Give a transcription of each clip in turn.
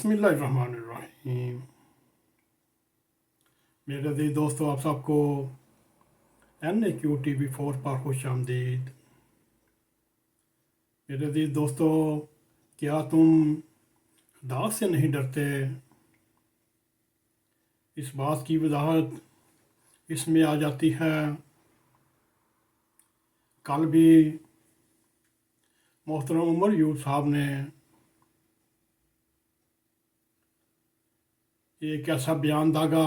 बिस्मिल्लाहिर्रहमानिर्रहीम। मेरे अज़ीज़ दोस्तों, आप सबको NAQTV4 पर खुश आमदीद। मेरे अज़ीज़ दोस्तों, क्या तुम खुदा से नहीं डरते? इस बात की वजाहत इसमें आ जाती है। कल भी मोहतरम उमर यूब साहब ने एक ऐसा बयान दागा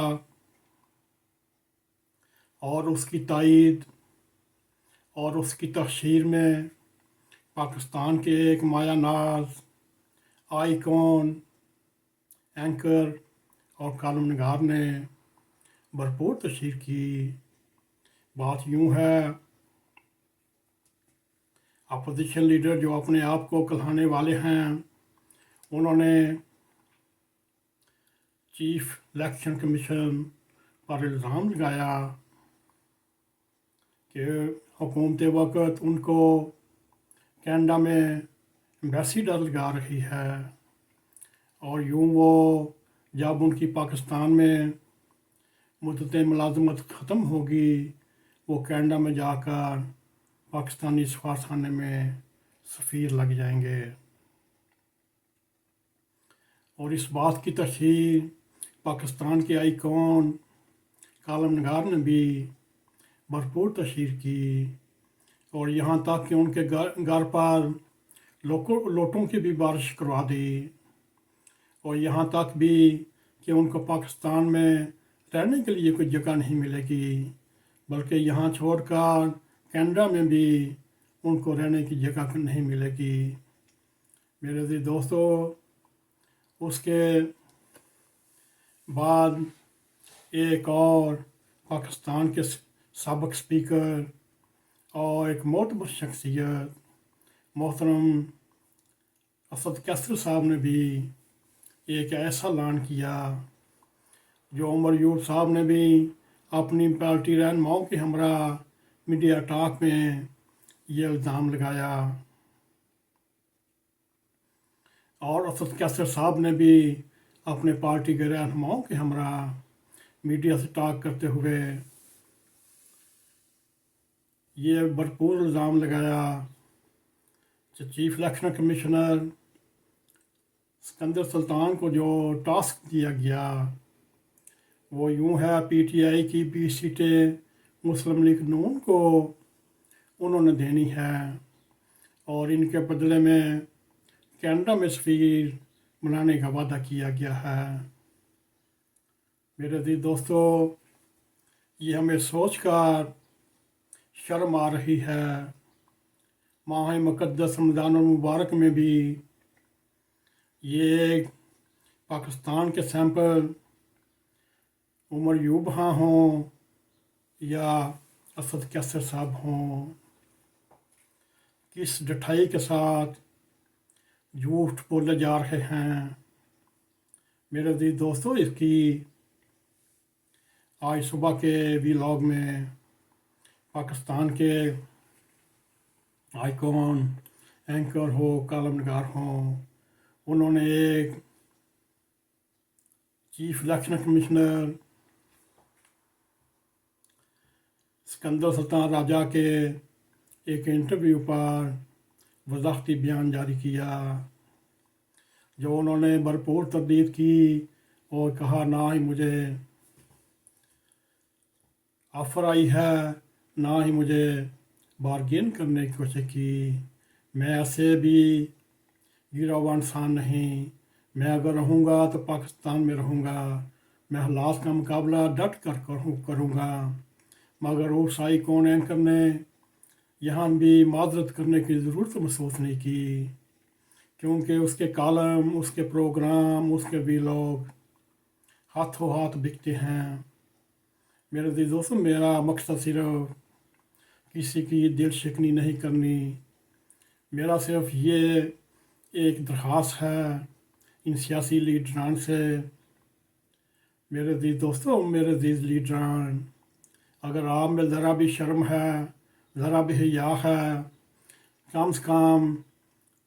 और उसकी तायीद और उसकी तफसीर में पाकिस्तान के एक माया नाज, आइकॉन, एंकर और कालम नगार ने भरपूर तशरीह की। बात यूँ है, अपोजिशन लीडर जो अपने आप को कहलाने वाले हैं, उन्होंने चीफ इलेक्शन कमीशन पर इल्ज़ाम लगाया कि हुकूमत वक्त उनको कनाडा में एम्बेसडर लगा रही है, और यूँ वो जब उनकी पाकिस्तान में मुद्दत मुलाजमत ख़त्म होगी, वो कनाडा में जाकर पाकिस्तानी सफारतखाने में सफ़ीर लग जाएंगे। और इस बात की तशरीह पाकिस्तान के आइकॉन कालम नगार ने भी भरपूर तशरीह की, और यहाँ तक कि उनके घर पर लोटों की भी बारिश करवा दी, और यहाँ तक भी कि उनको पाकिस्तान में रहने के लिए कोई जगह नहीं मिलेगी, बल्कि यहाँ छोड़कर कनाडा में भी उनको रहने की जगह नहीं मिलेगी। मेरे अज़ीज़ दोस्तों, उसके बाद एक और पाकिस्तान के साबिक़ स्पीकर और एक मोतबर शख्सियत मोहतरम असद कैसर साहब ने भी एक ऐसा ऐलान किया जो उमर यूब साहब ने भी अपनी पार्टी रहनुमाओं के हमरा मीडिया टॉक में ये इल्ज़ाम लगाया, और असद कैसर साहब ने भी अपने पार्टी के रहनुमाओं के हमरा मीडिया से टॉक करते हुए ये भरपूर इल्ज़ाम लगाया कि chief election commissioner Sikandar Sultan को जो टास्क दिया गया वो यूँ है, PTI की 20 सीटें मुस्लिम लीग नून को उन्होंने देनी है, और इनके बदले में कनाडा में सफ़ीर बनाने का वादा किया गया है। मेरे अज़ीज़ दोस्तों, ये हमें सोचकर शर्म आ रही है। माह मुक़द्दस रमज़ान मुबारक में भी ये पाकिस्तान के सैंपल उमर यूब हाँ हों या असद कैसर साहब हों, किस डठाई के साथ झूठ बोले जा रहे हैं। मेरे अज़ीज़ दोस्तों, इसकी आज सुबह के व्लॉग में पाकिस्तान के आइकॉन, एंकर हो, कालम नगार हों, उन्होंने एक chief election commissioner Sikandar Sultan Raja के एक इंटरव्यू पर वज़ाहती बयान जारी किया, जो उन्होंने भरपूर तरदीद की और कहा ना ही मुझे ऑफ़र आई है, ना ही मुझे बारगेन करने की कोशिश की। मैं ऐसे भी गिरा हुआ इंसान नहीं, मैं अगर रहूँगा तो पाकिस्तान में रहूँगा, मैं हालात का मुकाबला डट कर करूँगा। मगर उस आइकॉन एंकर ने यहाँ भी माजरत करने की ज़रूरत महसूस नहीं की, क्योंकि उसके कालम, उसके प्रोग्राम, उसके व्लॉग हाथों हाथ बिकते हैं। मेरे दोस्तों, मेरा मकसद सिर्फ किसी की दिल शिकनी नहीं करनी, मेरा सिर्फ ये एक दरख्वास्त है इन सियासी लीडरान से। मेरे दोस्तों, मेरे लीडरान, अगर आप में ज़रा भी शर्म है, ज़रा भी हया है, कम से कम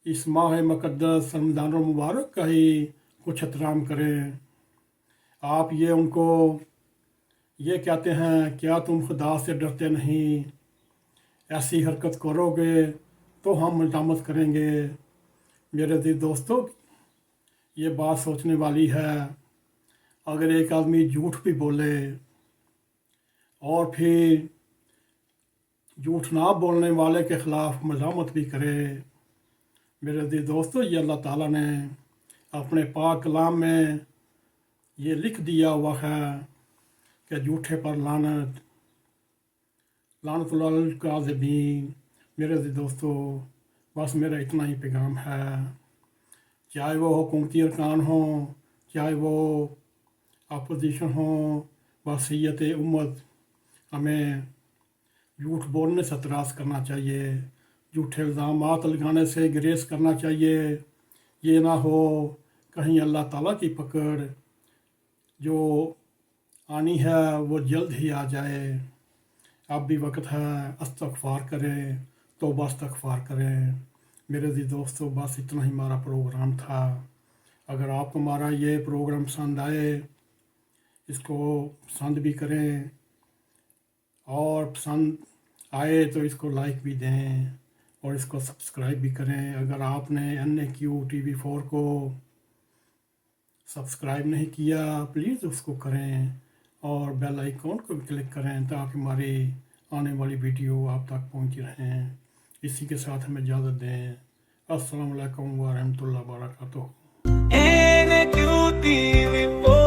इस माह मुक़द्दस रमज़ान मुबारक का ही कुछ एहतराम करें। आप ये उनको ये कहते हैं, क्या तुम खुदा से डरते नहीं, ऐसी हरकत करोगे तो हम मलजामत करेंगे। मेरे दिल दोस्तों, ये बात सोचने वाली है। अगर एक आदमी झूठ भी बोले और फिर झूठ ना बोलने वाले के ख़िलाफ़ मज़ामत भी करे, मेरे दिल दोस्तों, ये अल्लाह ताला ने अपने पाक कलाम में ये लिख दिया हुआ है कि झूठे पर लानत, लानतुल्लाह काज़िबीन। मेरे दिल दोस्तों, बस मेरा इतना ही पैगाम है। चाहे वो हुकूमती अरकान हों, चाहे वो अपोजिशन हो, वसीयत उम्मत, हमें झूठ बोलने से एतराज़ करना चाहिए, झूठे इल्ज़ामात लगाने से ग्रेस करना चाहिए। ये ना हो कहीं अल्लाह ताला की पकड़ जो आनी है वो जल्द ही आ जाए। अब भी वक्त है, इस्तग़फ़ार करें, तौबा इस्तग़फ़ार करें। मेरे जी दोस्तों, बस इतना ही हमारा प्रोग्राम था। अगर आपको हमारा ये प्रोग्राम पसंद आए, इसको पसंद भी करें, और पसंद आए तो इसको लाइक भी दें और इसको सब्सक्राइब भी करें। अगर आपने NAQ TV4 को सब्सक्राइब नहीं किया, प्लीज़ उसको करें और बेल आइकॉन को भी क्लिक करें ताकि हमारी आने वाली वीडियो आप तक पहुंच रहें। इसी के साथ हमें इजाज़त दें। अस्सलाम वालेकुम व रहमतुल्लाहि व बरकातुहू। NAQ TV4